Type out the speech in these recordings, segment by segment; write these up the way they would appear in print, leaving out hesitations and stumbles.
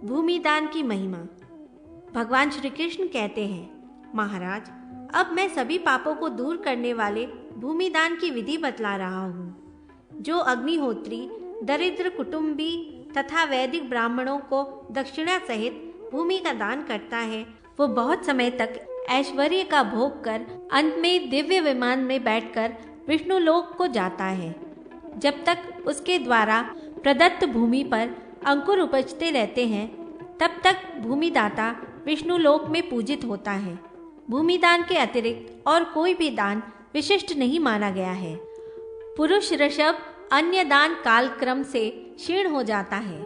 भूमिदान की महिमा। भगवान श्री कृष्ण कहते हैं, महाराज, अब मैं सभी पापों को दूर करने वाले भूमिदान की विधि बतला रहा हूँ। जो अग्निहोत्री, दरिद्र कुटुंबी तथा वैदिक ब्राह्मणों को दक्षिणा सहित भूमि का दान करता है, वो बहुत समय तक ऐश्वर्य का भोग कर अंत में दिव्य विमान में बैठकर विष्णु लोक को जाता है। जब तक उसके द्वारा प्रदत्त भूमि पर अंकुर उपजते रहते हैं, तब तक भूमिदाता विष्णु लोक में पूजित होता है। भूमिदान के अतिरिक्त और कोई भी दान विशिष्ट नहीं माना गया है। पुरुष ऋषभ अन्य दान कालक्रम से क्षीण हो जाता है,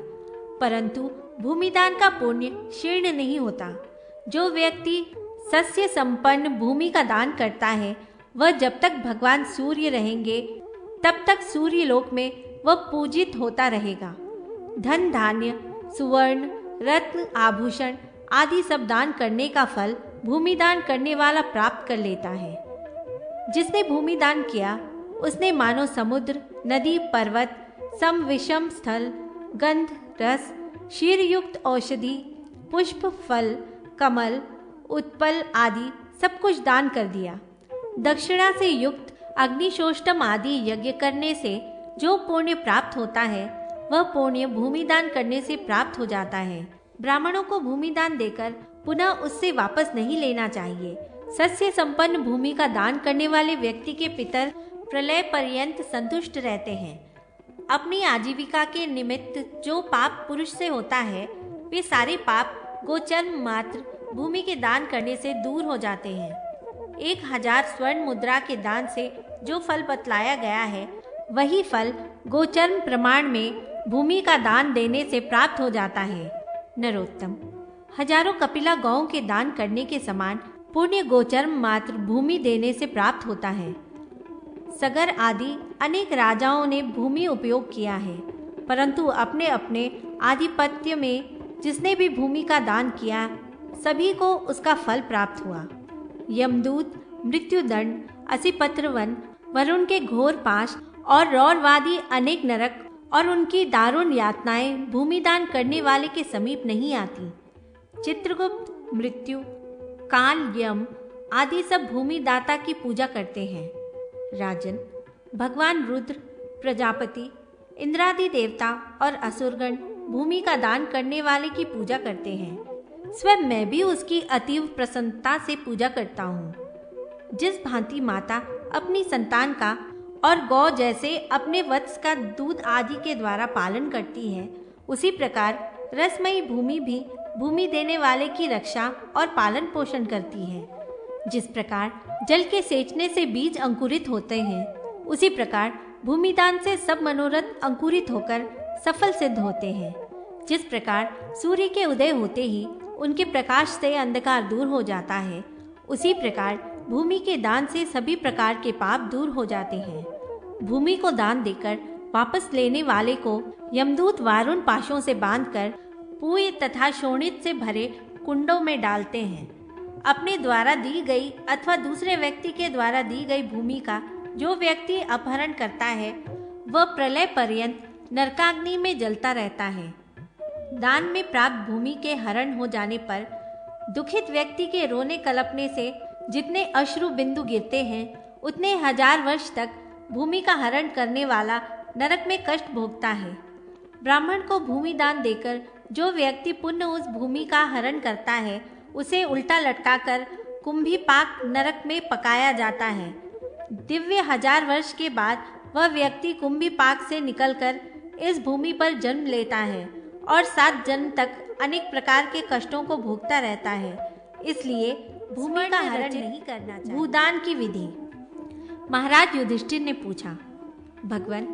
परंतु भूमिदान का पुण्य क्षीण नहीं होता। जो व्यक्ति सस्य संपन्न भूमि का दान करता है, वह जब तक भगवान सूर्य रहेंगे तब तक सूर्य लोक में वह पूजित होता रहेगा। धन, धान्य, सुवर्ण, रत्न, आभूषण आदि सब दान करने का फल भूमिदान करने वाला प्राप्त कर लेता है। जिसने भूमिदान किया, उसने मानो समुद्र, नदी, पर्वत, सम विषम स्थल, गंध, रस, क्षीरयुक्त औषधि, पुष्प, फल, कमल, उत्पल आदि सब कुछ दान कर दिया। दक्षिणा से युक्त अग्निशोष्टम आदि यज्ञ करने से जो पुण्य प्राप्त होता है, वह पुण्य भूमिदान करने से प्राप्त हो जाता है। ब्राह्मणों को भूमिदान देकर पुनः उससे वापस नहीं लेना चाहिए। सस्य संपन्न भूमि का दान करने वाले व्यक्ति के पितर प्रलय पर्यंत संतुष्ट रहते हैं। अपनी आजीविका के निमित्त जो पाप पुरुष से होता है, वे सारे पाप गोचर मात्र भूमि के दान करने से दूर हो जाते हैं। 1000 स्वर्ण मुद्रा के दान से जो फल बतलाया गया है, वही फल गोचर्म प्रमाण में भूमि का दान देने से प्राप्त हो जाता है। नरोत्तम, हजारों कपिला गौओं के दान करने के समान पुण्य गोचर्म मात्र भूमि देने से प्राप्त होता है। सगर आदि अनेक राजाओं ने भूमि उपयोग किया है, परंतु अपने अपने आधिपत्य में जिसने भी भूमि का दान किया, सभी को उसका फल प्राप्त हुआ। यमदूत, मृत्युदंड, असिपत्र वन, वरुण के घोर पाश और रौरवादी अनेक नरक और उनकी दारुण यातनाएं भूमिदान करने वाले के समीप नहीं आती। चित्रगुप्त, मृत्यु, काल, यम आदि सब भूमिदाता की पूजा करते हैं। राजन, भगवान रुद्र, प्रजापति, इंद्रादि देवता और असुरगण भूमि का दान करने वाले की पूजा करते हैं। स्वयं मैं भी उसकी अतीव प्रसन्नता से पूजा करता हूँ। जिस भांति माता अपनी संतान का और गौ जैसे अपने वत्स का दूध आदि के द्वारा पालन करती है, उसी प्रकार रसमयी भूमि भी भूमि देने वाले की रक्षा और पालन पोषण करती है। जिस प्रकार जल के सेचने से बीज अंकुरित होते हैं, उसी प्रकार भूमिदान से सब मनोरथ अंकुरित होकर सफल सिद्ध होते हैं। जिस प्रकार सूर्य के उदय होते ही उनके प्रकाश से अंधकार दूर हो जाता है, उसी प्रकार भूमि के दान से सभी प्रकार के पाप दूर हो जाते हैं। भूमि को दान देकर वापस लेने वाले को यमदूत वारुण पाशों से बांधकर पूय तथा शोणित से भरे कुंडों में डालते हैं। अपने द्वारा दी गई अथवा दूसरे व्यक्ति के द्वारा दी गई भूमि का जो व्यक्ति अपहरण करता है, वह प्रलय पर्यंत नरकाग्नि में जलता रहता है। दान में प्राप्त भूमि के हरण हो जाने पर दुखित व्यक्ति के रोने कलपने से जितने अश्रु बिंदु गिरते हैं, उतने 1000 वर्ष तक भूमि का हरण करने वाला नरक में कष्ट भोगता है। ब्राह्मण को भूमि दान देकर जो व्यक्ति पुण्य उस भूमि का हरण करता है, उसे उल्टा लटकाकर कुंभीपाक नरक में पकाया जाता है। दिव्य 1000 वर्ष के बाद वह व्यक्ति कुंभीपाक से निकलकर इस भूमि पर जन्म लेता है और 7 जन्म तक अनेक प्रकार के कष्टों को भोगता रहता है। इसलिए भूमि का हरण नहीं करना चाहिए। भूदान की विधि। महाराज युधिष्ठिर ने पूछा, भगवान,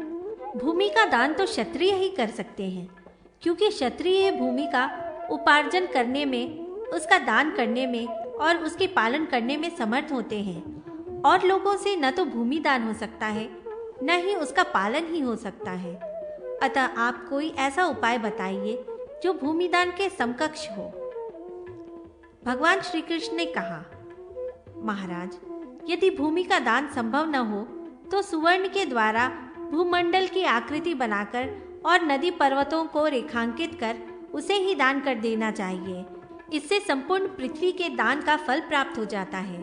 भूमि का दान तो क्षत्रिय ही कर सकते हैं, क्योंकि क्षत्रिय भूमि का उपार्जन करने में, उसका दान करने में और उसके पालन करने में समर्थ होते हैं। और लोगों से न तो भूमि दान हो सकता है, न ही उसका पालन ही हो सकता है। अतः आप कोई ऐसा उपाय बताइए जो भूमि दान के समकक्ष हो। भगवान श्री कृष्ण ने कहा, महाराज, यदि भूमि का दान संभव न हो तो सुवर्ण के द्वारा भूमंडल की आकृति बनाकर और नदी पर्वतों को रेखांकित कर उसे ही दान कर देना चाहिए। इससे संपूर्ण पृथ्वी के दान का फल प्राप्त हो जाता है।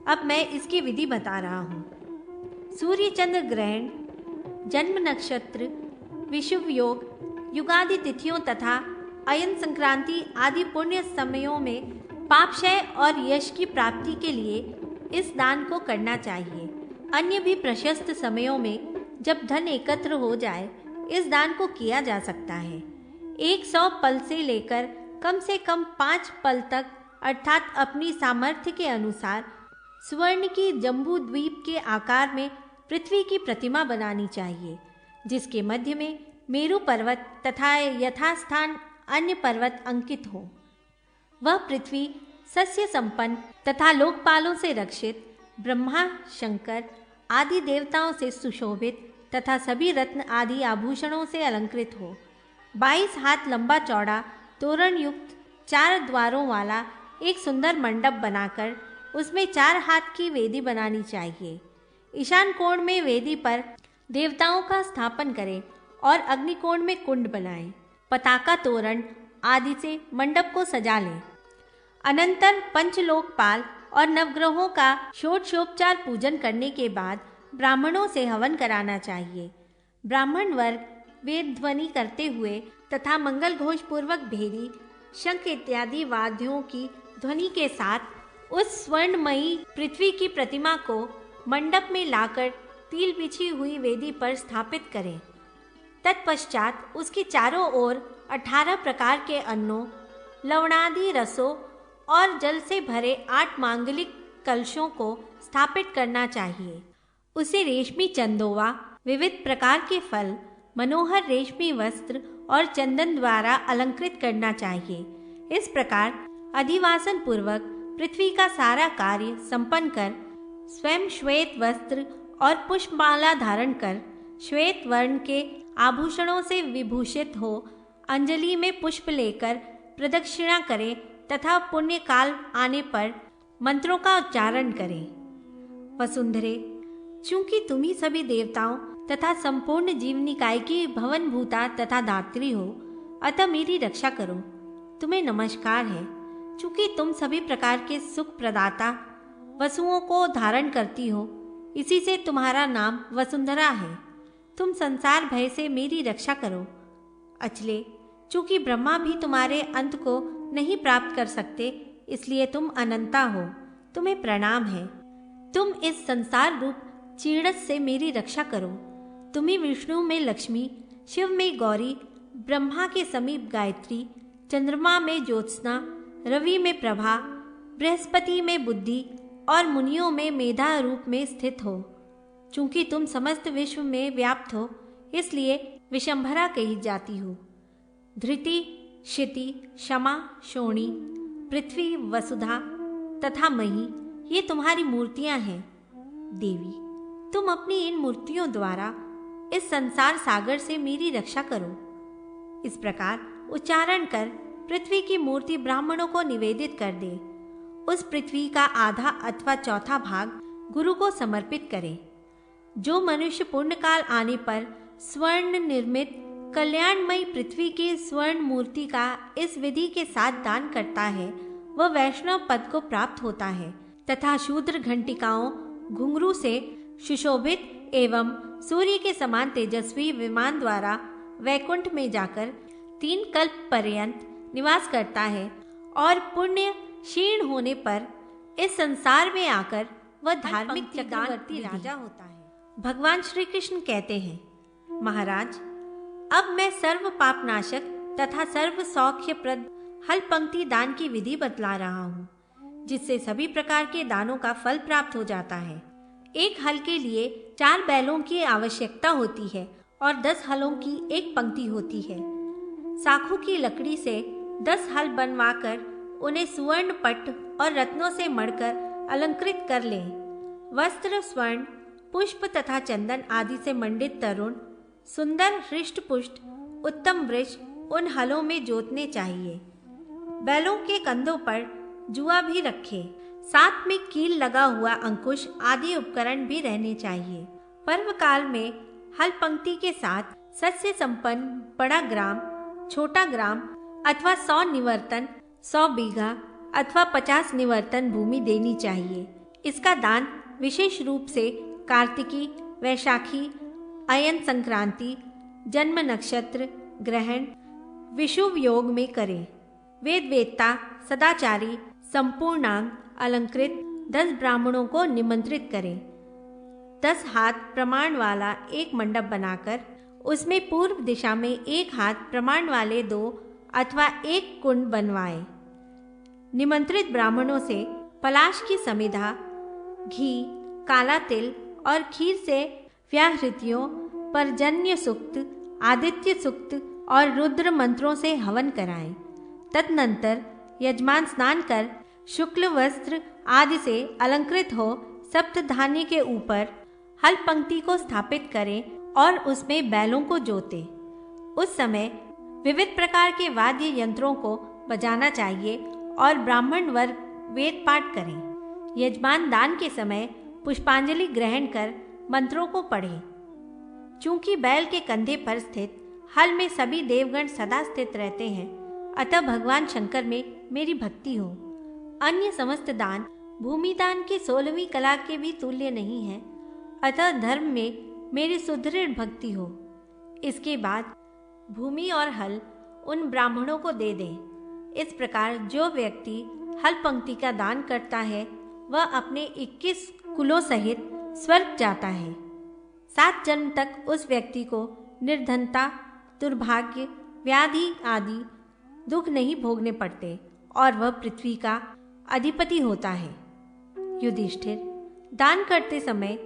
अब मैं इसकी विधि बता रहा हूँ। सूर्य चंद्र ग्रहण, जन्म नक्षत्र, विषुव योग, युगादि तिथियों तथा अयन संक्रांति आदि पुण्य समयों में पापक्षय और यश की प्राप्ति के लिए इस दान को करना चाहिए। अन्य भी प्रशस्त समयों में जब धन एकत्र हो जाए इस दान को किया जा सकता है। 100 पल से लेकर कम से कम 5 पल तक अर्थात अपनी सामर्थ्य के अनुसार स्वर्ण की जम्बू द्वीप के आकार में पृथ्वी की प्रतिमा बनानी चाहिए, जिसके मध्य में मेरु पर्वत तथा यथास्थान अन्य पर्वत अंकित हो। वह पृथ्वी सस्य संपन्न तथा लोकपालों से रक्षित, ब्रह्मा, शंकर आदि देवताओं से सुशोभित तथा सभी रत्न आदि आभूषणों से अलंकृत हो। 22 हाथ लंबा चौड़ा तोरण युक्त 4 द्वारों वाला एक सुंदर मंडप बनाकर उसमें 4 हाथ की वेदी बनानी चाहिए। ईशान कोण में वेदी पर देवताओं का स्थापन करें और अग्निकोण में कुंड बनाएं। पताका तोरण आदि से मंडप को सजा लें। अनंतर पंचलोकपाल और नवग्रहों का षोडशोपचार पूजन करने के बाद ब्राह्मणों से हवन कराना चाहिए। ब्राह्मण वर्ग वेद ध्वनि करते हुए तथा मंगल घोष पूर्वक भेरी, शंख इत्यादि वाद्यों की ध्वनि के साथ उस स्वर्णमयी पृथ्वी की प्रतिमा को मंडप में लाकर तिल बिछी हुई वेदी पर स्थापित करें। तत्पश्चात उसके चारों ओर 18 प्रकार के अन्नों, लवणादि रसों और जल से भरे 8 मांगलिक कलशों को स्थापित करना चाहिए। उसे रेशमी चंदोवा, विविध प्रकार के फल, मनोहर रेशमी वस्त्र और चंदन द्वारा अलंकृत करना चाहिए। इस प्रकार अधिवासन पूर्वक पृथ्वी का सारा कार्य संपन्न कर स्वयं श्वेत वस्त्र और पुष्पमाला धारण कर श्वेत वर्ण के आभूषणों से विभूषित हो अंजलि में पुष्प लेकर प्रदक्षिणा करें तथा पुण्य काल आने पर मंत्रों का उच्चारण करें। वसुंधरे, चूंकि तुम ही सभी देवताओं तथा संपूर्ण जीवनिकाय की भवनभूता तथा दात्री हो, अतः मेरी रक्षा करो। तुम्हें नमस्कार है। चूंकि तुम सभी प्रकार के सुख प्रदाता वसुओं को धारण करती हो, इसी से तुम्हारा नाम वसुंधरा है। तुम संसार भय से मेरी रक्षा करो। अचले, चूंकि ब्रह्मा भी तुम्हारे अंत को नहीं प्राप्त कर सकते, इसलिए तुम अनंता हो। तुम्हें प्रणाम है। तुम इस संसार रूप चीड़स से मेरी रक्षा करो। तुम्ही विष्णु में लक्ष्मी, शिव में गौरी, ब्रह्मा के समीप गायत्री, चंद्रमा में ज्योत्सना, रवि में प्रभा, बृहस्पति में बुद्धि और मुनियों में मेधा रूप में स्थित हो। चूंकि तुम समस्त विश्व में व्याप्त हो, इसलिए विशंभरा कही जाती हो। धृति, क्षिति, क्षमा, शोणी, पृथ्वी, वसुधा तथा मही ये तुम्हारी मूर्तियां हैं। देवी, तुम अपनी इन मूर्तियों द्वारा इस संसार सागर से मेरी रक्षा करो। इस प्रकार उच्चारण कर पृथ्वी की मूर्ति ब्राह्मणों को निवेदित कर दे। उस पृथ्वी का आधा अथवा चौथा भाग गुरु को समर्पित करे। जो मनुष्य पुण्यकाल आने पर स्वर्ण निर्मित कल्याणमयी पृथ्वी की स्वर्ण मूर्ति का इस विधि के साथ दान करता है, वह वैष्णव पद को प्राप्त होता है तथा शूद्र घंटिकाओं, घुंघरू से सुशोभित एवं सूर्य के समान तेजस्वी विमान द्वारा वैकुंठ में जाकर 3 कल्प पर्यंत निवास करता है और पुण्य क्षीण होने पर इस संसार में आकर वह धार्मिक चक्रवर्ती राजा होता है। भगवान श्री कृष्ण कहते हैं, महाराज, अब मैं सर्व पापनाशक तथा सर्व सौख्यप्रद हल पंक्ति दान की विधि बतला रहा हूँ, जिससे सभी प्रकार के दानों का फल प्राप्त हो जाता है। एक हल के लिए 4 बैलों की आवश्यकता होती है और 10 हलों की एक पंक्ति होती है। साखू की लकड़ी से 10 हल बनवाकर उन्हें सुवर्ण पट्ट और रत्नों से मढ़कर अलंकृत कर लें। वस्त्र, स्वर्ण, पुष्प तथा चंदन आदि से मंडित तरुण सुंदर हृष्ट पुष्ट उत्तम वृक्ष उन हलों में जोतने चाहिए। बैलों के कंधों पर जुआ भी रखे। साथ में कील लगा हुआ अंकुश आदि उपकरण भी रहने चाहिए। पर्व काल में हल पंक्ति के साथ सस्य संपन्न बड़ा ग्राम, छोटा ग्राम, अथवा 100 निवर्तन 100 बीघा अथवा 50 निवर्तन भूमि देनी चाहिए। इसका दान विशेष रूप से कार्तिकी, वैशाखी, अयन संक्रांति, जन्म नक्षत्र, ग्रहण, विषुव योग में करें। वेद वेत्ता, सदाचारी, संपूर्णांग, अलंकृत 10 ब्राह्मणों को निमंत्रित करें। 10 हाथ प्रमाण वाला एक मंडप बनाकर उसमें पूर्व दिशा में 1 हाथ प्रमाण वाले 2 अथवा 1 कुंड बनवाएं। निमंत्रित ब्राह्मणों से पलाश की समिधा, घी, काला तिल और खीर से व्याहृतियों, पर्जन्य सूक्त, आदित्य सूक्त और रुद्र मंत्रों से हवन कराएं। तदनंतर यजमान स्नान कर शुक्ल वस्त्र आदि से अलंकृत हो सप्तधान्य के ऊपर हल पंक्ति को स्थापित करें और उसमें बैलों को जोतें। उस समय विविध प्रकार के वाद्य यंत्रों को बजाना चाहिए और ब्राह्मण वर्ग वेद पाठ करें। यजमान दान के समय पुष्पांजलि ग्रहण कर मंत्रों को पढ़ें। चूंकि बैल के कंधे पर स्थित हल में सभी देवगण सदा स्थित रहते हैं, अतः भगवान शंकर में मेरी भक्ति हो। अन्य समस्त दान भूमि दान की 16वीं कला के भी तुल्य नहीं है, अतः धर्म में मेरी सुदृढ़ भक्ति हो। इसके बाद भूमि और हल उन ब्राह्मणों को दे दें। इस प्रकार जो व्यक्ति हल पंक्ति का दान करता है वह अपने 21 कुलों सहित स्वर्ग जाता है। 7 जन्म तक उस व्यक्ति को निर्धनता, दुर्भाग्य, व्याधि आदि दुख नहीं भोगने पड़ते और वह पृथ्वी का अधिपति होता है। युधिष्ठिर, दान करते समय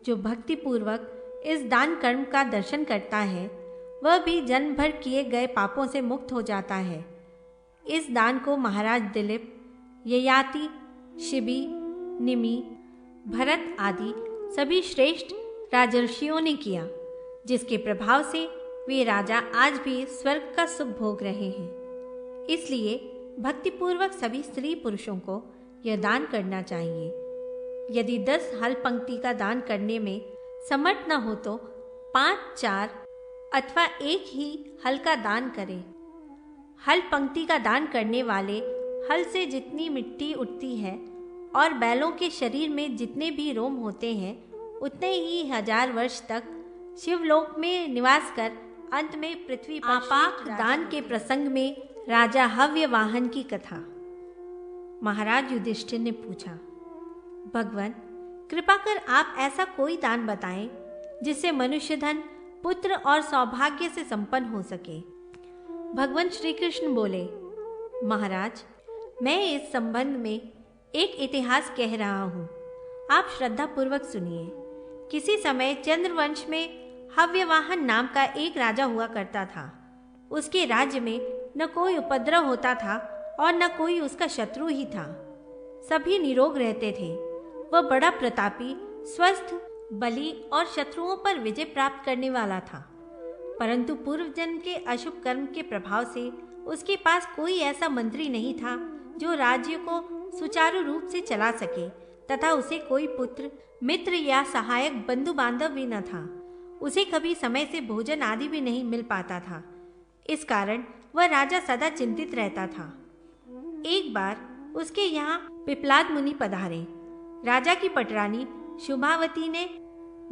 जो भक्ति पूर्वक इस दान कर्म का दर्शन करता है वह भी जन्म भर किए गए पापों से मुक्त हो जाता है। इस दान को महाराज दिलीप, ययाति, शिबी, निमि, भरत आदि सभी श्रेष्ठ राजर्षियों ने किया, जिसके प्रभाव से वे राजा आज भी स्वर्ग का सुख भोग रहे हैं। इसलिए भक्तिपूर्वक सभी स्त्री पुरुषों को यह दान करना चाहिए। यदि 10 हल पंक्ति का दान करने में समर्थ न हो तो 5, 4 अथवा 1 ही हल का दान करें। हल पंक्ति का दान करने वाले हल से जितनी मिट्टी उठती है और बैलों के शरीर में जितने भी रोम होते हैं उतने ही 1000 वर्ष तक शिवलोक में निवास कर अंत में पृथ्वी पर पाक दान के प्रसंग में राजा हव्यवाहन की कथा। महाराज युधिष्ठिर ने पूछा, भगवान कृपा कर आप ऐसा कोई दान बताएं जिससे मनुष्य धन, पुत्र और सौभाग्य से संपन्न हो सके। भगवान श्री कृष्ण बोले, महाराज मैं इस संबंध में एक इतिहास कह रहा हूँ, आप श्रद्धा पूर्वक सुनिए। किसी समय चंद्रवंश में हव्यवाहन नाम का एक राजा हुआ करता था। उसके राज्य में न कोई उपद्रव होता था और न कोई उसका शत्रु ही था। सभी निरोग रहते थे। वह बड़ा प्रतापी, स्वस्थ, बली और शत्रुओं पर विजय प्राप्त करने वाला था। परंतु पूर्व जन्म के अशुभ कर्म के प्रभाव से उसके पास कोई ऐसा मंत्री नहीं था जो राज्य को सुचारू रूप से चला सके तथा उसे कोई पुत्र, मित्र या सहायक बंधु बांधव भी न था। उसे कभी समय से भोजन आदि भी नहीं मिल पाता था। इस कारण वह राजा सदा चिंतित रहता था। एक बार उसके यहाँ पिपलाद मुनि पधारे। राजा की पटरानी शुभावती ने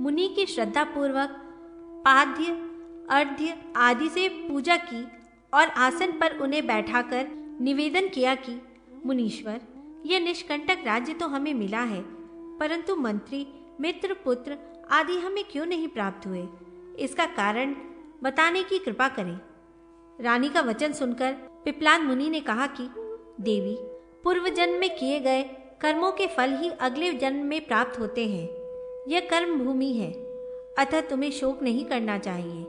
मुनि की श्रद्धा पूर्वक पाद्य, अर्घ्य आदि से पूजा की और आसन पर उन्हें बैठाकर निवेदन किया कि मुनीश्वर, यह निष्कंटक राज्य तो हमें मिला है, परंतु मंत्री, मित्र, पुत्र आदि हमें क्यों नहीं प्राप्त हुए? इसका कारण बताने की कृपा करें। रानी का वचन सुनकर पिपलाद मुनि ने कहा कि देवी, पूर्व जन्म में किए गए कर्मों के फल ही अगले जन्म में प्राप्त होते हैं। यह कर्म भूमि है, अतः तुम्हें शोक नहीं करना चाहिए।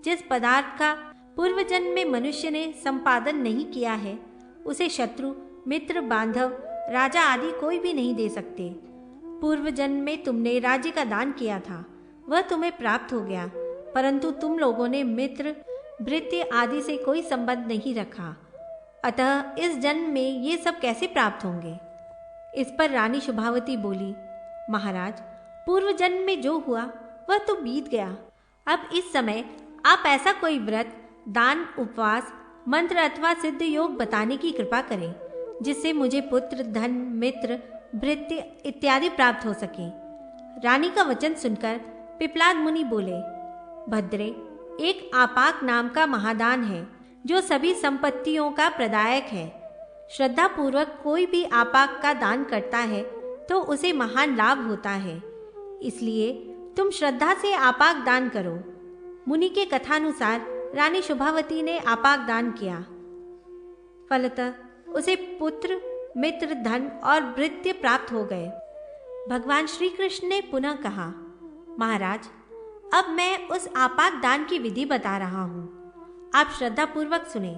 जिस पदार्थ का पूर्व जन्म में मनुष्य ने संपादन नहीं किया है उसे शत्रु, मित्र, बांधव, राजा आदि कोई भी नहीं दे सकते। पूर्व जन्म में तुमने राज्य का दान किया था, वह तुम्हें प्राप्त हो गया, परंतु तुम लोगों ने मित्र, भृत्य आदि से कोई संबंध नहीं रखा, अतः इस जन्म में ये सब कैसे प्राप्त होंगे? इस पर रानी शुभावती बोली, महाराज, पूर्व जन्म में जो हुआ वह तो बीत गया। अब इस समय आप ऐसा कोई व्रत, दान, उपवास मंत्र अथवा सिद्ध योग बताने की कृपा करें, जिससे मुझे पुत्र, धन, मित्र, भृत्य इत्यादि प्राप्त हो सके। रानी का वचन सुनकर पिपलाद मुनि बोले, भद्रे, एक आपाक नाम का महादान है जो सभी संपत्तियों का प्रदायक है। श्रद्धा पूर्वक कोई भी आपाक का दान करता है तो उसे महान लाभ होता है, इसलिए तुम श्रद्धा से आपाक दान करो। मुनि के कथानुसार रानी शुभावती ने आपाक दान किया। फलतः उसे पुत्र, मित्र, धन और भृत्य प्राप्त हो गए। भगवान श्री कृष्ण ने पुनः कहा, महाराज, अब मैं उस आपाक दान की विधि बता रहा हूँ, आप श्रद्धा पूर्वक सुने।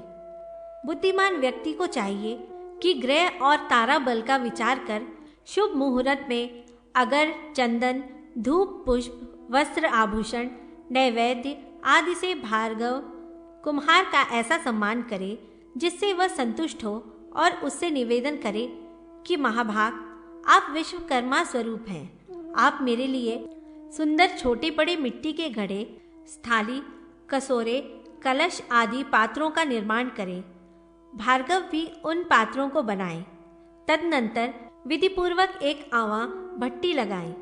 बुद्धिमान व्यक्ति को चाहिए कि ग्रह और तारा बल का विचार कर शुभ मुहूर्त में अगर चंदन, धूप, पुष्प, वस्त्र, आभूषण, नैवेद्य आदि से भार्गव कुम्हार का ऐसा सम्मान करे जिससे वह संतुष्ट हो और उससे निवेदन करे कि महाभाग, आप विश्वकर्मा स्वरूप हैं। आप मेरे लिए सुंदर छोटे बड़े मिट्टी के घड़े, स्थाली, कसोरे, कलश आदि पात्रों का निर्माण करें। भार्गव भी उन पात्रों को बनाए। तदनंतर विधिपूर्वक एक आवा भट्टी लगाएं।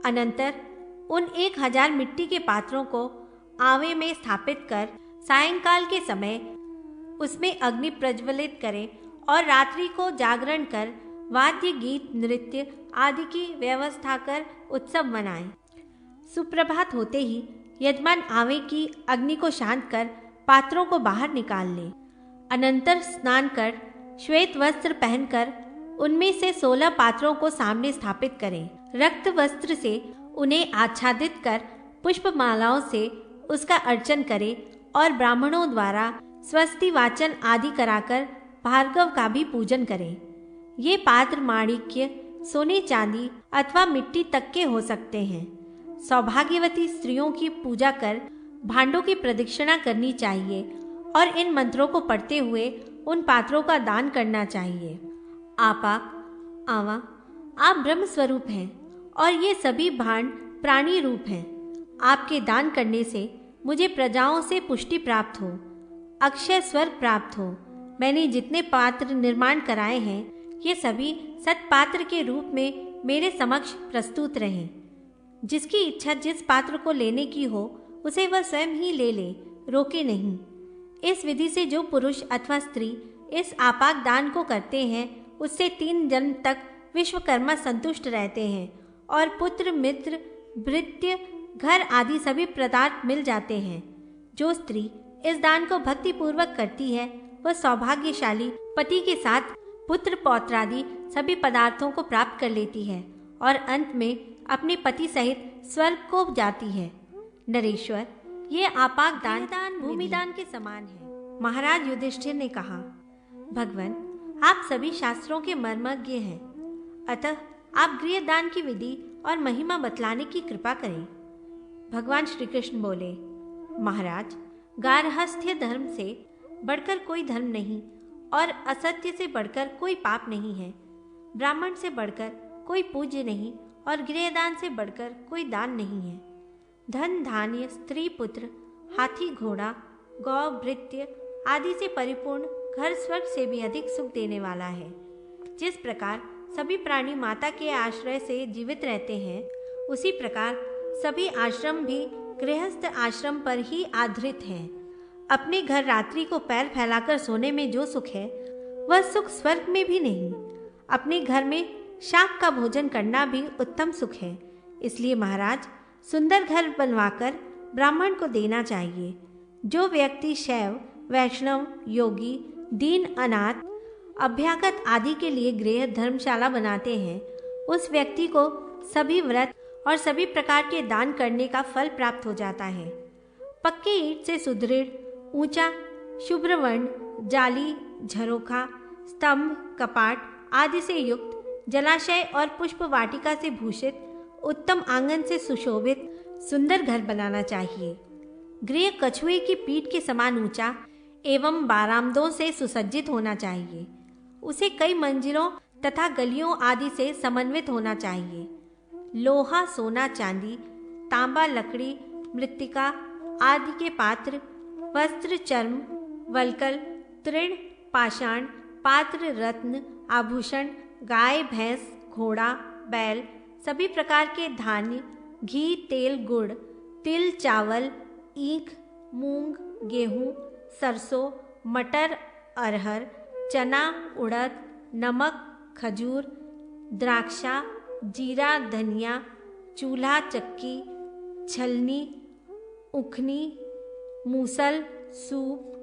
अनंतर उन 1000 मिट्टी के पात्रों को आवे में स्थापित कर सायंकाल के समय उसमें अग्नि प्रज्वलित करें और रात्रि को जागरण कर वाद्य, गीत, नृत्य आदि की व्यवस्था कर उत्सव मनाएं। सुप्रभात होते ही यजमान आवे की अग्नि को शांत कर पात्रों को बाहर निकाल ले। अनंतर स्नान कर श्वेत वस्त्र पहनकर उनमें से 16 पात्रों को सामने स्थापित करें। रक्त वस्त्र से उन्हें आच्छादित कर पुष्पमालाओं से उसका अर्चन करें और ब्राह्मणों द्वारा स्वस्ति वाचन आदि कराकर भार्गव का भी पूजन करें। ये पात्र माणिक्य, सोने, चांदी अथवा मिट्टी तक के हो सकते हैं। सौभाग्यवती स्त्रियों की पूजा कर भांडों की प्रदक्षिणा करनी चाहिए और इन मंत्रों को पढ़ते हुए उन पात्रों का दान करना चाहिए। आपाक, आवा, आप ब्रह्म स्वरूप हैं और ये सभी भांड प्राणी रूप हैं। आपके दान करने से मुझे प्रजाओं से पुष्टि प्राप्त हो, अक्षय स्वर्ग प्राप्त हो। मैंने जितने पात्र निर्माण कराए हैं, ये सभी सत्पात्र के रूप में मेरे समक्ष प्रस्तुत रहें। जिसकी इच्छा जिस पात्र को लेने की हो उसे वह स्वयं ही ले ले, रोके नहीं। इस विधि से जो पुरुष अथवा स्त्री इस आपाक दान को करते हैं उससे 3 जन्म तक विश्वकर्मा संतुष्ट रहते हैं और पुत्र, मित्र, भृत्य, घर आदि सभी पदार्थ मिल जाते हैं। जो स्त्री इस दान को भक्ति पूर्वक करती है वह सौभाग्यशाली पति के साथ पुत्र, पौत्र आदि सभी पदार्थों को प्राप्त कर लेती है और अंत में अपने पति सहित स्वर्ग को जाती है। नरेश्वर, ये आपाक दान भूमिदान के समान है। महाराज युधिष्ठिर ने कहा, भगवान, आप सभी शास्त्रों के मर्मज्ञ हैं, अतः आप गृह दान की विधि और महिमा बतलाने की कृपा करें। भगवान श्री कृष्ण बोले, महाराज, गार्हस्थ्य धर्म से बढ़कर कोई धर्म नहीं और असत्य से बढ़कर कोई पाप नहीं है। ब्राह्मण से बढ़कर कोई पूज्य नहीं और गृहदान से बढ़कर कोई दान नहीं है। धन, धान्य, स्त्री, पुत्र, हाथी, घोड़ा, गौ, भृत्य आदि से परिपूर्ण घर स्वर्ग से भी अधिक सुख देने वाला है। जिस प्रकार सभी प्राणी माता के आश्रय से जीवित रहते हैं, उसी प्रकार सभी आश्रम भी गृहस्थ आश्रम पर ही आधारित हैं। अपने घर रात्रि को पैर फैलाकर सोने में जो सुख है वह सुख स्वर्ग में भी नहीं। अपने घर में शाक का भोजन करना भी उत्तम सुख है। इसलिए महाराज, सुंदर घर बनवाकर ब्राह्मण को देना चाहिए। जो व्यक्ति शैव, वैष्णव, योगी, दीन, अनाथ, अभ्यागत आदि के लिए गृह धर्मशाला बनाते हैं, उस व्यक्ति को सभी व्रत और सभी प्रकार के दान करने का फल प्राप्त हो जाता है। पक्के ईंट से सुदृढ़, ऊंचा, शुभ्र वर्ण, जाली, झरोखा, स्तंभ, कपाट आदि से युक्त, जलाशय और पुष्प वाटिका से भूषित, उत्तम आंगन से सुशोभित सुंदर घर बनाना चाहिए। गृह कछुए की पीठ के समान ऊंचा एवं बारामदों से सुसज्जित होना चाहिए। उसे कई मंजिलों तथा गलियों आदि से समन्वित होना चाहिए। लोहा, सोना, चांदी, तांबा, लकड़ी, मृत्तिका आदि के पात्र, वस्त्र, चर्म, वल्कल, तृण, पाषाण, पात्र, रत्न, आभूषण, गाय, भैंस, घोड़ा, बैल, सभी प्रकार के धान्य, घी, तेल, गुड़, तिल, चावल, ईख, मूंग, गेहूं, सरसों, मटर, अरहर, चना, उड़द, नमक, खजूर, द्राक्षा, जीरा, धनिया, चूल्हा, चक्की, छलनी, उखनी, मूसल, सूप,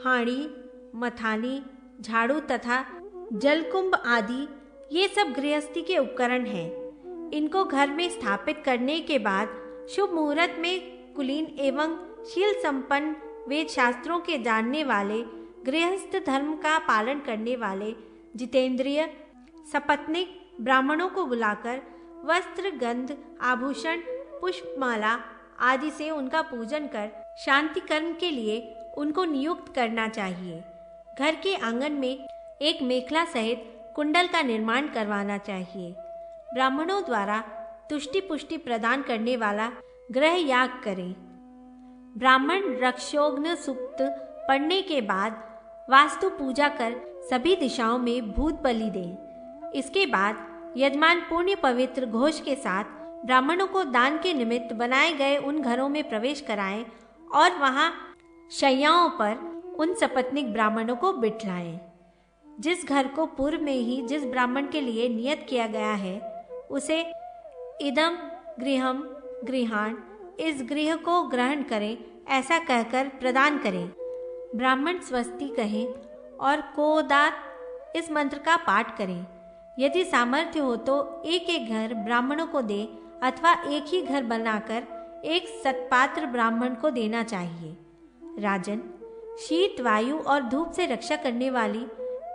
हांडी, मथानी, झाड़ू तथा जलकुंभ आदि ये सब गृहस्थी के उपकरण हैं। इनको घर में स्थापित करने के बाद शुभ मुहूर्त में कुलीन एवं शील संपन्न वेद शास्त्रों के जानने वाले, गृहस्थ धर्म का पालन करने वाले जितेंद्रिय सपत्निक ब्राह्मणों को बुलाकर वस्त्र, गंध, आभूषण, पुष्पमाला आदि से उनका पूजन कर शांति कर्म के लिए उनको नियुक्त करना चाहिए। घर के आंगन में एक मेखला सहित कुंडल का निर्माण करवाना चाहिए। ब्राह्मणों द्वारा तुष्टि पुष्टि प्रदान करने वाला ग्रह याग करें। ब्राह्मण रक्षोघ्न सूक्त पढ़ने के बाद वास्तु पूजा कर सभी दिशाओं में भूत बलि दें। इसके बाद यजमान पुण्य पवित्र घोष के साथ ब्राह्मणों को दान के निमित्त बनाए गए उन घरों में प्रवेश कराएं और वहां शैयाओं पर उन सपत्निक ब्राह्मणों को बिठलाएं। जिस घर को पूर्व में ही जिस ब्राह्मण के लिए नियत किया गया है उसे इदम गृहम गृहाण, इस गृह को ग्रहण करें, ऐसा कहकर प्रदान करें। ब्राह्मण स्वस्ति कहें और कोदात इस मंत्र का पाठ करें। यदि सामर्थ्य हो तो एक एक घर ब्राह्मणों को दे अथवा एक ही घर बनाकर एक सत्पात्र ब्राह्मण को देना चाहिए। राजन, शीत, वायु और धूप से रक्षा करने वाली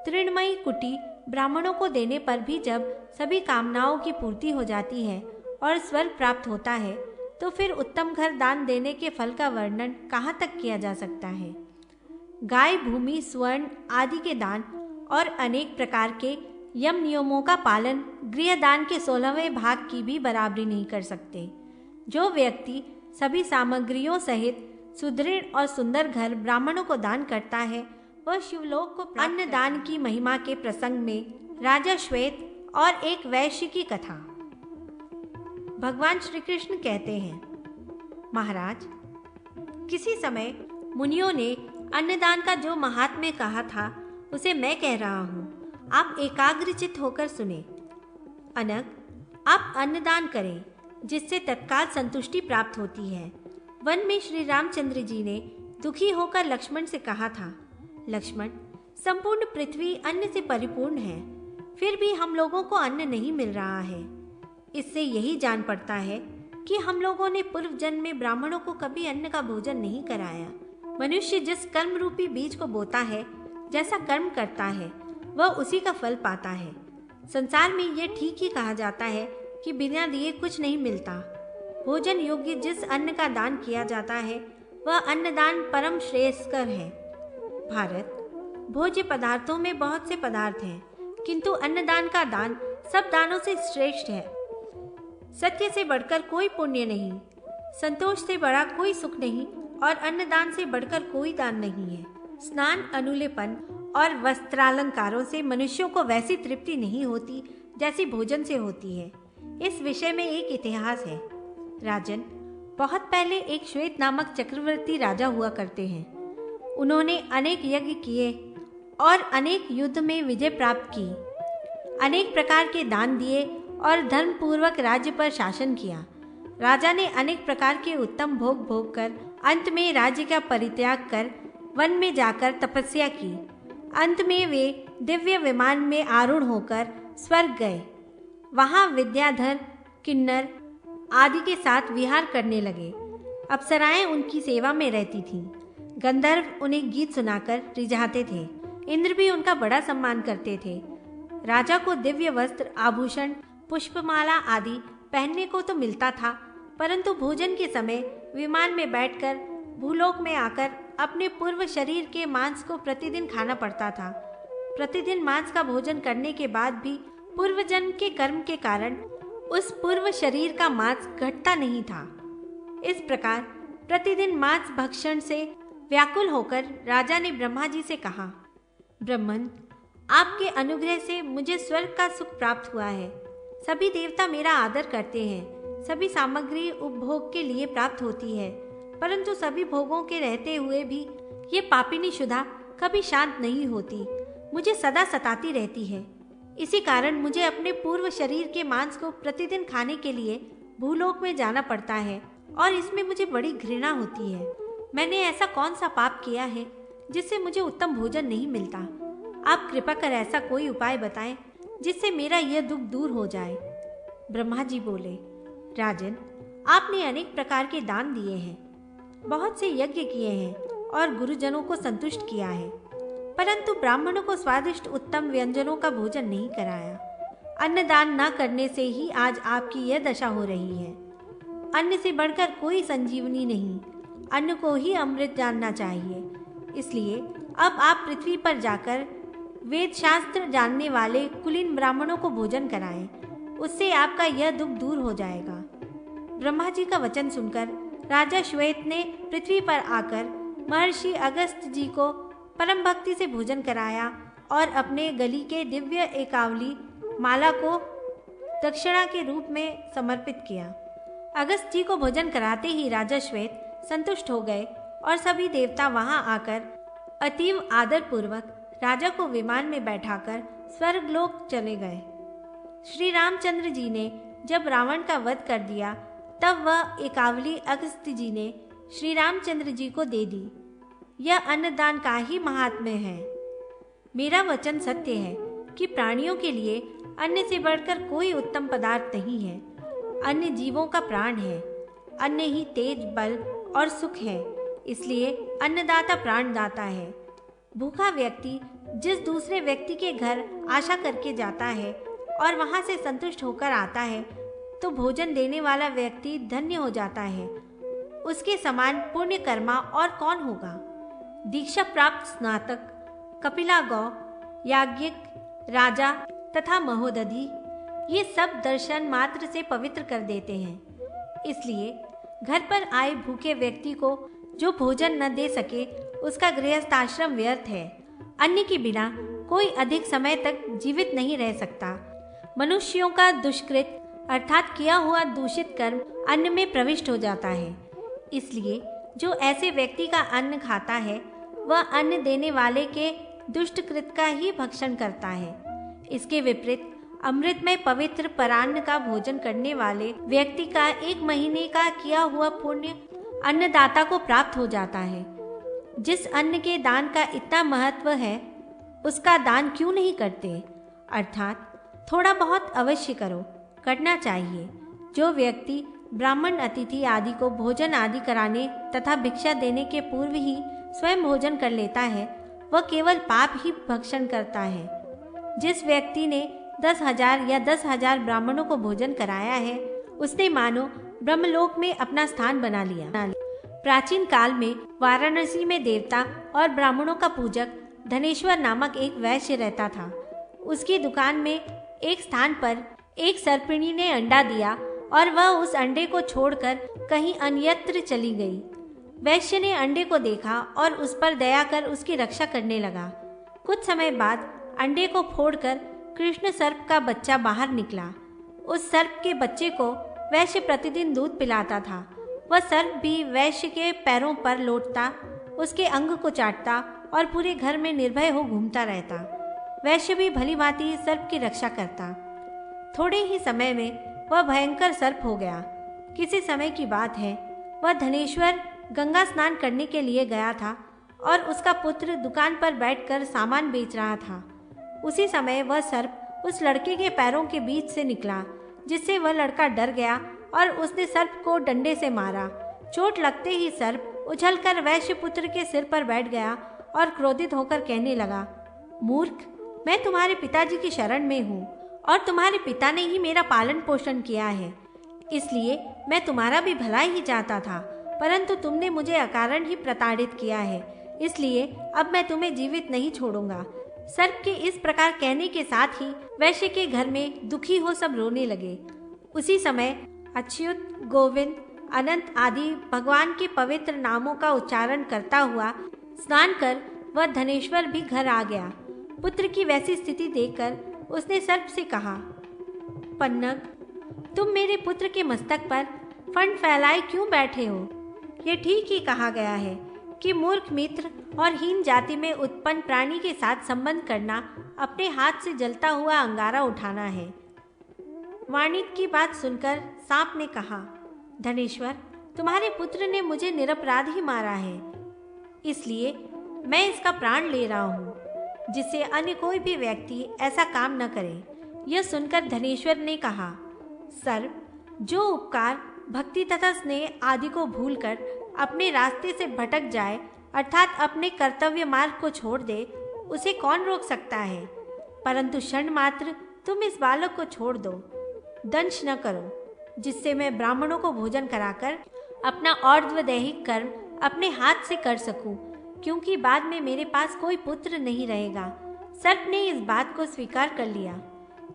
तृणमयी कुटी ब्राह्मणों को देने पर भी जब सभी कामनाओं की पूर्ति हो जाती है और स्वर्ग प्राप्त होता है तो फिर उत्तम घर दान देने के फल का वर्णन कहाँ तक किया जा सकता है। गाय, भूमि, स्वर्ण आदि के दान और अनेक प्रकार के यम नियमों का पालन गृहदान के 16वें भाग की भी बराबरी नहीं कर सकते। जो व्यक्ति सभी सामग्रियों सहित सुदृढ़ और सुंदर घर ब्राह्मणों को दान करता है वह शिवलोक को अन्न दान की महिमा के प्रसंग में राजा श्वेत और एक वैश्य की कथा। भगवान श्री कृष्ण कहते हैं, महाराज, किसी समय मुनियों ने अन्नदान का जो महात्म्य कहा था उसे मैं कह रहा हूँ, आप एकाग्रचित होकर सुने। अनग, आप अन्नदान करें जिससे तत्काल संतुष्टि प्राप्त होती है। वन में श्री रामचंद्र जी ने दुखी होकर लक्ष्मण से कहा था, लक्ष्मण, संपूर्ण पृथ्वी अन्न से परिपूर्ण है, फिर भी हम लोगों को अन्न नहीं मिल रहा है। इससे यही जान पड़ता है कि हम लोगों ने पूर्व जन्म में ब्राह्मणों को कभी अन्न का भोजन नहीं कराया। मनुष्य जिस कर्म रूपी बीज को बोता है, जैसा कर्म करता है, वह उसी का फल पाता है। संसार में यह ठीक ही कहा जाता है कि बिना दिए कुछ नहीं मिलता। भोजन योग्य जिस अन्न का दान किया जाता है वह अन्नदान परम श्रेयस्कर है। भारत, भोज्य पदार्थों में बहुत से पदार्थ हैं, किंतु अन्नदान का दान सब दानों से श्रेष्ठ है। सत्य से बढ़कर कोई पुण्य नहीं, संतोष से बड़ा कोई सुख नहीं और अन्नदान से बढ़कर कोई दान नहीं है। स्नान, अनुलेपन और वस्त्रालंकारों से मनुष्यों को वैसी तृप्ति नहीं होती जैसी भोजन से होती है। इस विषय में एक इतिहास है। राजन, बहुत पहले एक श्वेत नामक चक्रवर्ती राजा हुआ करते हैं। उन्होंने अनेक यज्ञ किए और अनेक युद्ध में विजय प्राप्त की, अनेक प्रकार के दान दिए और धर्मपूर्वक राज्य पर शासन किया। राजा ने अनेक प्रकार के उत्तम भोग भोग कर अंत में राज्य का परित्याग कर वन में जाकर तपस्या की। अंत में वे दिव्य विमान में आरूढ़ होकर स्वर्ग गए। वहाँ विद्याधर, किन्नर आदि के साथ विहार करने लगे। अप्सराएं उनकी सेवा में रहती थीं। गंधर्व उन्हें गीत सुनाकर रिझाते थे। इंद्र भी उनका बड़ा सम्मान करते थे। राजा को दिव्य वस्त्र, आभूषण, पुष्पमाला आदि पहनने को तो मिलता था, परंतु भोजन के समय विमान में बैठकर भूलोक में आकर अपने पूर्व शरीर के मांस को प्रतिदिन खाना पड़ता था। प्रतिदिन मांस का भोजन करने के बाद भी पूर्व जन्म के कर्म के कारण उस पूर्व शरीर का मांस घटता नहीं था। इस प्रकार प्रतिदिन मांस भक्षण से व्याकुल होकर राजा ने ब्रह्मा जी से कहा, ब्रह्मन, आपके अनुग्रह से मुझे स्वर्ग का सुख प्राप्त हुआ है। सभी देवता मेरा आदर करते हैं, सभी सामग्री उपभोग के लिए प्राप्त होती है, परंतु सभी भोगों के रहते हुए भी ये पापिनी शुदा कभी शांत नहीं होती, मुझे सदा सताती रहती है। इसी कारण मुझे अपने पूर्व शरीर के मांस को प्रतिदिन खाने के लिए भूलोक में जाना पड़ता है और इसमें मुझे बड़ी घृणा होती है। मैंने ऐसा कौन सा पाप किया है जिससे मुझे उत्तम भोजन नहीं मिलता? आप कृपा कर ऐसा कोई उपाय बताएं जिससे मेरा यह दुख दूर हो जाए। ब्रह्मा जी बोले, राजन, आपने अनेक प्रकार के दान दिए हैं, बहुत से यज्ञ किए हैं और गुरुजनों को संतुष्ट किया है, परंतु ब्राह्मणों को स्वादिष्ट उत्तम व्यंजनों का भोजन नहीं कराया। अन्नदान न करने से ही आज आपकी यह दशा हो रही है। अन्न से बढ़कर कोई संजीवनी नहीं, अन्न को ही अमृत जानना चाहिए। इसलिए अब आप पृथ्वी पर जाकर वेद शास्त्र जानने वाले कुलीन ब्राह्मणों को भोजन कराएं, उससे आपका यह दुख दूर हो जाएगा। ब्रह्मा जी का वचन सुनकर राजा श्वेत ने पृथ्वी पर आकर महर्षि अगस्त जी को परम भक्ति से भोजन कराया और अपने गली के दिव्य एकावली माला को दक्षिणा के रूप में समर्पित किया। अगस्त जी को भोजन कराते ही राजा श्वेत संतुष्ट हो गए और सभी देवता वहां आकर अतीव आदर पूर्वक राजा को विमान में बैठाकर स्वर्गलोक चले गए। श्री रामचंद्र जी ने जब रावण का वध कर दिया, तब वह एकावली अगस्त जी ने श्री रामचंद्र जी को दे दी। यह अन्नदान का ही महात्म्य है। मेरा वचन सत्य है कि प्राणियों के लिए अन्न से बढ़कर कोई उत्तम पदार्थ नहीं है। अन्न जीवों का प्राण है, अन्न ही तेज, बल और सुख है, इसलिए अन्नदाता प्राणदाता है। भूखा व्यक्ति जिस दूसरे व्यक्ति के घर आशा करके जाता है और वहां से संतुष्ट होकर आता है, तो भोजन देने वाला व्यक्ति धन्य हो जाता है। उसके समान पुण्य कर्मा और कौन होगा? दीक्षा प्राप्त स्नातक, कपिला गौ, याज्ञिक, राजा तथा महोदधि, ये सब दर्शन मात्र से पवित्र कर देते हैं। इसलिए घर पर आए भूखे व्यक्ति को जो भोजन न दे सके, उसका गृहस्थाश्रम व्यर्थ है। अन्न के बिना कोई अधिक समय तक जीवित नहीं रह सकता। मनुष्यों का दुष्कृत अर्थात किया हुआ दूषित कर्म अन्न में प्रविष्ट हो जाता है। इसलिए जो ऐसे व्यक्ति का अन्न खाता है, वह अन्न देने वाले के दुष्टकृत का ही भक्षण करता है। इसके विपरीत अमृतमय पवित्र परान्न का भोजन करने वाले व्यक्ति का 1 महीने का किया हुआ पुण्य अन्नदाता को प्राप्त हो जाता है। जिस अन्न के दान का इतना महत्व है, उसका दान क्यों नहीं करते? अर्थात थोड़ा बहुत अवश्य करो, करना चाहिए। जो व्यक्ति ब्राह्मण अतिथि आदि को भोजन आदि कराने तथा भिक्षा देने के पूर्व ही स्वयं भोजन कर लेता है, वह केवल पाप ही भक्षण करता है। जिस व्यक्ति ने 10,000 या 10,000 ब्राह्मणों को भोजन कराया है, उसने मानो ब्रह्मलोक में अपना स्थान बना लिया। प्राचीन काल में वाराणसी में देवता और ब्राह्मणों का पूजक धनेश्वर नामक एक वैश्य रहता था। उसकी दुकान में एक स्थान पर एक सर्पिणी ने अंडा दिया और वह उस अंडे को छोड़कर कहीं अन्यत्र चली गई। वैश्य ने अंडे को देखा और उस पर दया कर उसकी रक्षा करने लगा। कुछ समय बाद अंडे को फोड़कर कृष्ण सर्प का बच्चा बाहर निकला। उस सर्प के बच्चे को वैश्य प्रतिदिन दूध पिलाता था। वह सर्प भी वैश्य के पैरों पर लौटता, उसके अंग को चाटता और पूरे घर में निर्भय हो घूमता रहता। वैश्य भी भली भांति सर्प की रक्षा करता। थोड़े ही समय में वह भयंकर सर्प हो गया। किसी समय की बात है, वह धनेश्वर गंगा स्नान करने के लिए गया था और उसका पुत्र दुकान पर बैठकर सामान बेच रहा था। उसी समय वह सर्प उस लड़के के पैरों के बीच से निकला, जिससे वह लड़का डर गया और उसने सर्प को डंडे से मारा। चोट लगते ही सर्प उछलकर वैश्य पुत्र के सिर पर बैठ गया और क्रोधित होकर कहने लगा, मूर्ख, मैं तुम्हारे पिताजी की शरण में हूँ और तुम्हारे पिता ने ही मेरा पालन पोषण किया है, इसलिए मैं तुम्हारा भी भला ही चाहता था, परंतु तुमने मुझे अकारण ही प्रताड़ित किया है, इसलिए अब मैं तुम्हें जीवित नहीं छोड़ूंगा। सर्प के इस प्रकार कहने के साथ ही वैश्य के घर में दुखी हो सब रोने लगे। उसी समय अच्युत, गोविंद, अनंत आदि भगवान के पवित्र नामों का उच्चारण करता हुआ स्नान कर वह धनेश्वर भी घर आ गया। पुत्र की वैसी स्थिति देखकर उसने सर्प से कहा, पन्नग, तुम मेरे पुत्र के मस्तक पर फंड फैलाए क्यों बैठे हो? ये ठीक ही कहा गया है कि मूर्ख मित्र और हीन जाति में उत्पन्न प्राणी के साथ संबंध करना अपने हाथ से जलता हुआ अंगारा उठाना है। वाणिक की बात सुनकर सांप ने कहा, धनेश्वर, तुम्हारे पुत्र ने मुझे निरपराध ही मारा है, इसलिए मैं इसका प्राण ले रहा हूँ, जिससे अन्य कोई भी व्यक्ति ऐसा काम न करे। यह सुनकर धनेश्वर ने कहा, सर्प, जो उपकार, भक्ति तथा स्नेह आदि को भूलकर अपने रास्ते से भटक जाए, अर्थात अपने कर्तव्य मार्ग को छोड़ दे, उसे कौन रोक सकता है? परंतु क्षण मात्र तुम इस बालक को छोड़ दो, दंश न करो, जिससे मैं ब्राह्मणों को भोजन कराकर अपना और्ध्वदैहिक कर्म अपने हाथ से कर सकूं, क्योंकि बाद में मेरे पास कोई पुत्र नहीं रहेगा। सर्प ने इस बात को स्वीकार कर लिया।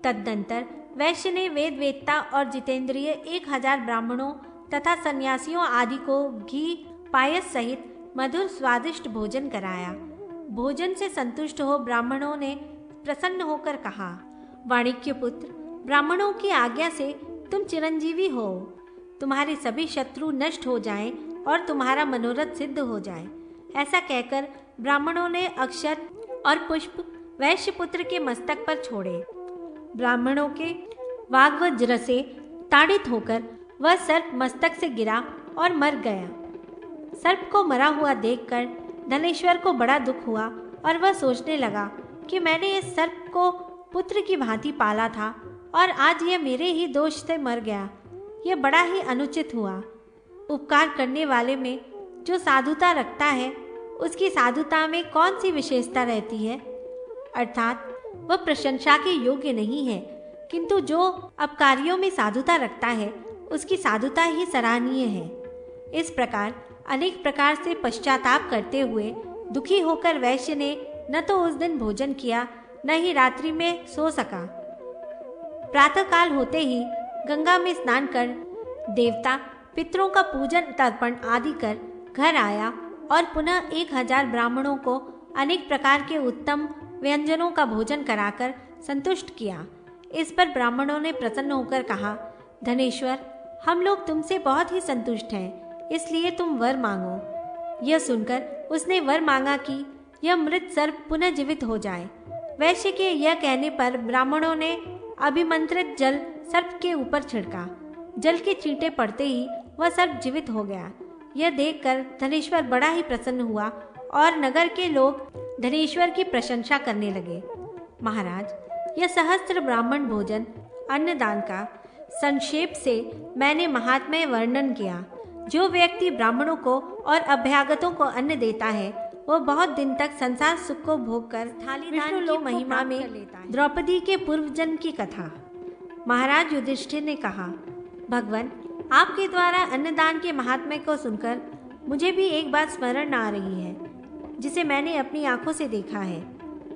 तदनंतर वैश्य ने वेद वेत्ता और जितेंद्रिय 1000 ब्राह्मणों तथा सन्यासियों आदि को घी पायस सहित मधुर स्वादिष्ट भोजन कराया। भोजन से संतुष्ट हो ब्राह्मणों ने प्रसन्न होकर कहा, वाणिक्य पुत्र, ब्राह्मणों की आज्ञा से तुम चिरंजीवी हो, तुम्हारे सभी शत्रु नष्ट हो जाएं और तुम्हारा मनोरथ सिद्ध हो जाए। ऐसा कहकर ब्राह्मणों ने अक्षत और पुष्प वैश्य पुत्र के मस्तक पर छोड़े। ब्राह्मणों के वाग्वज्र से ताड़ित होकर वह सर्प मस्तक से गिरा और मर गया। सर्प को मरा हुआ देखकर धनेश्वर को बड़ा दुख हुआ और वह सोचने लगा कि मैंने इस सर्प को पुत्र की भांति पाला था और आज यह मेरे ही दोष से मर गया। यह बड़ा ही अनुचित हुआ। उपकार करने वाले में जो साधुता रखता है, उसकी साधुता में कौन सी विशेषता रहती है? अर्थात वह प्रशंसा के योग्य नहीं है, किंतु जो अपकारियों में साधुता रखता है, उसकी साधुता ही सराहनीय है। इस प्रकार अनेक प्रकार से पश्चाताप करते हुए दुखी होकर वैश्य ने न तो उस दिन भोजन किया, न ही रात्रि में सो सका। प्रातःकाल होते ही गंगा में स्नान कर देवता पितरों का पूजन तर्पण आदि कर घर आया और पुनः 1000 ब्राह्मणों को अनेक प्रकार के उत्तम व्यंजनों का भोजन कराकर संतुष्ट किया। इस पर ब्राह्मणों ने प्रसन्न होकर कहा, धनेश्वर, हम लोग तुमसे बहुत ही संतुष्ट हैं, इसलिए तुम वर मांगो। यह सुनकर उसने वर मांगा कि यह मृत सर्प पुनः जीवित हो जाए। वैश्य के यह कहने पर ब्राह्मणों ने अभिमंत्रित जल सर्प के ऊपर छिड़का। जल के छींटे पड़ते ही वह सर्प जीवित हो गया। यह देखकर धनेश्वर बड़ा ही प्रसन्न हुआ और नगर के लोग धनेश्वर की प्रशंसा करने लगे। महाराज, यह सहस्त्र ब्राह्मण भोजन अन्नदान का संक्षेप से मैंने महात्म्य वर्णन किया। जो व्यक्ति ब्राह्मणों को और अभ्यागतों को अन्न देता है, वह बहुत दिन तक संसार सुख को भोग कर थाली दान की महिमा में लेता है। द्रौपदी के पूर्वजन्म की कथा। महाराज युधिष्ठिर ने कहा, भगवान, आपके द्वारा अन्नदान के महात्म्य को सुनकर मुझे भी एक बात स्मरण आ रही है, जिसे मैंने अपनी आंखों से देखा है।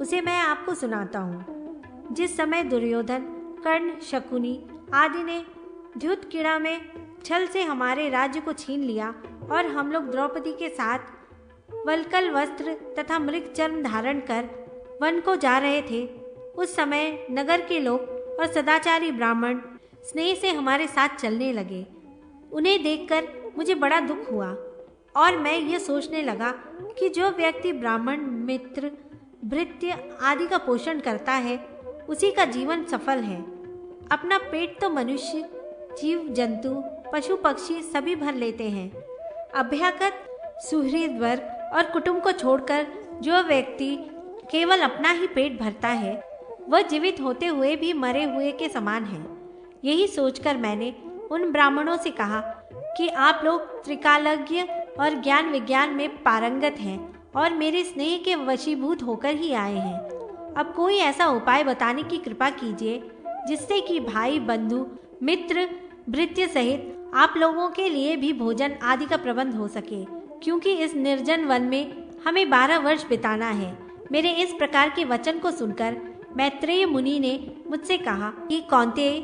उसे मैं आपको सुनाता हूँ। जिस समय दुर्योधन, कर्ण, शकुनी आदि ने द्युतक्रीड़ा में छल से हमारे राज्य को छीन लिया और हम लोग द्रौपदी के साथ वल्कल वस्त्र तथा मृग चर्म धारण कर वन को जा रहे थे, उस समय नगर के लोग और सदाचारी ब्राह्मण स्नेह से हमारे साथ चलने लगे। उन्हें देखकर मुझे बड़ा दुख हुआ और मैं ये सोचने लगा कि जो व्यक्ति ब्राह्मण, मित्र, भृत्य आदि का पोषण करता है, उसी का जीवन सफल है। अपना पेट तो मनुष्य, जीव जंतु, पशु पक्षी सभी भर लेते हैं। अभ्यागत, सुहृद वर्ग और कुटुंब को छोड़कर जो व्यक्ति केवल अपना ही पेट भरता है, वह जीवित होते हुए भी मरे हुए के समान है। यही सोचकर मैंने उन ब्राह्मणों से कहा कि आप लोग त्रिकालज्ञ और ज्ञान विज्ञान में पारंगत हैं और मेरे स्नेह के वशीभूत होकर ही आए हैं। अब कोई ऐसा उपाय बताने की कृपा कीजिए जिससे कि भाई, बंधु, मित्र, भृत्य सहित आप लोगों के लिए भी भोजन आदि का प्रबंध हो सके, क्योंकि इस निर्जन वन में हमें 12 वर्ष बिताना है। मेरे इस प्रकार के वचन को सुनकर मैत्रेय मुनि ने मुझसे कहा कि कौन्तेय,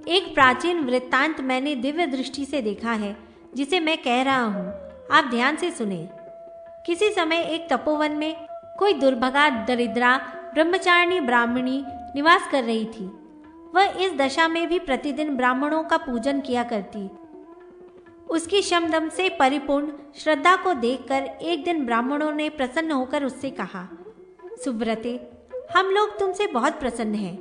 एक प्राचीन वृत्तांत मैंने दिव्य दृष्टि से देखा है, जिसे मैं कह रहा हूँ आप ध्यान से सुने। किसी समय एक तपोवन में कोई दुर्भगा दरिद्रा ब्रह्मचारिणी ब्राह्मणी निवास कर रही थी। वह इस दशा में भी प्रतिदिन ब्राह्मणों का पूजन किया करती। उसकी शमदम से परिपूर्ण श्रद्धा को देखकर एक दिन ब्राह्मणों ने प्रसन्न होकर उससे कहा, सुव्रते, हम लोग तुमसे बहुत प्रसन्न हैं,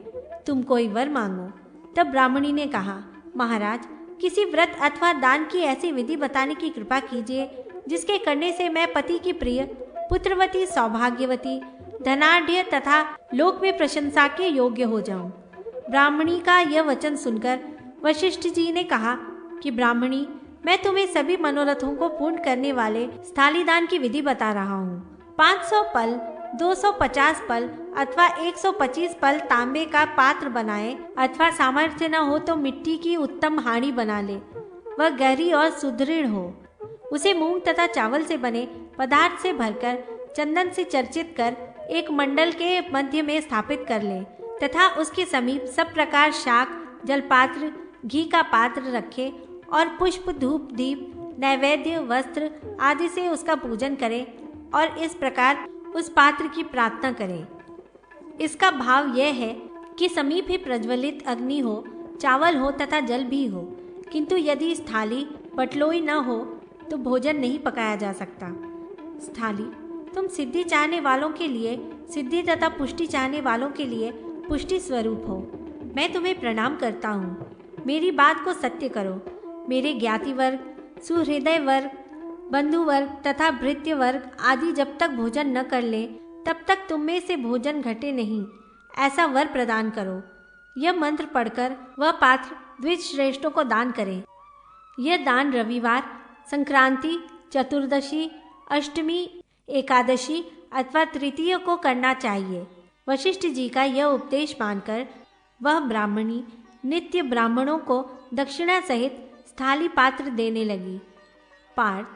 तुम कोई वर मांगो। तब ब्राह्मणी ने कहा, महाराज, किसी व्रत अथवा दान की ऐसी विधि बताने की कृपा कीजिए जिसके करने से मैं पति की प्रिय, पुत्रवती, सौभाग्यवती, धनाढ़ तथा लोक में प्रशंसा के योग्य हो जाऊं। ब्राह्मणी का यह वचन सुनकर वशिष्ठ जी ने कहा कि ब्राह्मणी, मैं तुम्हें सभी मनोरथों को पूर्ण करने वाले स्थालीदान की विधि बता रहा हूँ। 500 पल, 250 पल अथवा 125 पल तांबे का पात्र बनाए, अथवा सामर्थ्य न हो तो मिट्टी की उत्तम हांडी बना ले। वह गहरी और सुदृढ़ हो। उसे मूंग तथा चावल से बने पदार्थ से भरकर चंदन से चर्चित कर एक मंडल के मध्य में स्थापित कर ले तथा उसके समीप सब प्रकार शाक, जलपात्र, घी का पात्र रखे और पुष्प, धूप, दीप, नैवेद्य, वस्त्र आदि से उसका पूजन करें और इस प्रकार उस पात्र की प्रार्थना करें। इसका भाव यह है कि समीप ही प्रज्वलित अग्नि हो, चावल हो तथा जल भी हो, किंतु यदि स्थाली पटलोई न हो तो भोजन नहीं पकाया जा सकता। स्थाली, तुम सिद्धि चाहने वालों के लिए सिद्धि तथा पुष्टि चाहने वालों के लिए पुष्टि स्वरूप हो। मैं तुम्हें प्रणाम करता हूँ। मेरी बात को सत्य करो। मेरे ज्ञाति वर्ग, सुहृदय वर्ग, बंधु वर्ग तथा भृत्य वर्ग आदि जब तक भोजन न कर ले तब तक तुम में से भोजन घटे नहीं, ऐसा वर प्रदान करो। यह मंत्र पढ़कर वह पात्र द्विज श्रेष्ठों को दान करें। यह दान रविवार, संक्रांति, चतुर्दशी, अष्टमी, एकादशी अथवा तृतीय को करना चाहिए। वशिष्ठ जी का यह उपदेश मानकर वह ब्राह्मणी नित्य ब्राह्मणों को दक्षिणा सहित स्थाली पात्र देने लगी। पार्थ,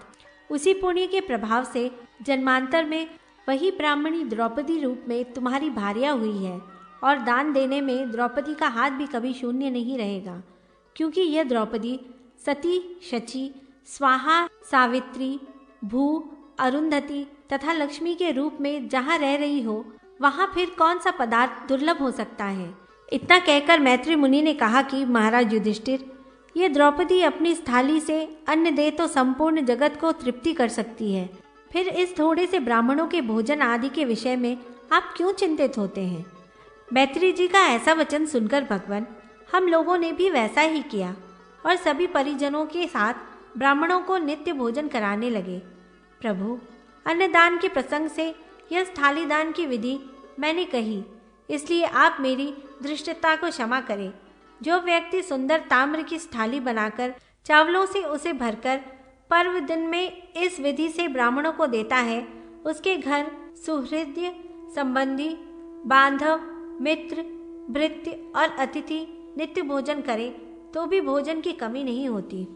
उसी पुण्य के प्रभाव से जन्मांतर में वही ब्राह्मणी द्रौपदी रूप में तुम्हारी भार्या हुई है और दान देने में द्रौपदी का हाथ भी कभी शून्य नहीं रहेगा, क्योंकि यह द्रौपदी सती, शची, स्वाहा, सावित्री, भू, अरुंधति तथा लक्ष्मी के रूप में जहाँ रह रही हो वहाँ फिर कौन सा पदार्थ दुर्लभ हो सकता है। इतना कहकर मैत्री मुनि ने कहा कि महाराज युधिष्ठिर, ये द्रौपदी अपनी स्थाली से अन्न दे तो संपूर्ण जगत को तृप्ति कर सकती है, फिर इस थोड़े से ब्राह्मणों के भोजन आदि के विषय में आप क्यों चिंतित होते हैं। मैत्री जी का ऐसा वचन सुनकर भगवान, हम लोगों ने भी वैसा ही किया और सभी परिजनों के साथ ब्राह्मणों को नित्य भोजन कराने लगे। प्रभु, अन्नदान के प्रसंग से यह स्थाली दान की विधि मैंने कही, इसलिए आप मेरी दृष्टता को क्षमा करें। जो व्यक्ति सुंदर ताम्र की स्थाली बनाकर चावलों से उसे भरकर पर्व दिन में इस विधि से ब्राह्मणों को देता है, उसके घर सुहृदय, संबंधी, बांधव, मित्र, भृत्य और अतिथि नित्य भोजन करें तो भी भोजन की कमी नहीं होती।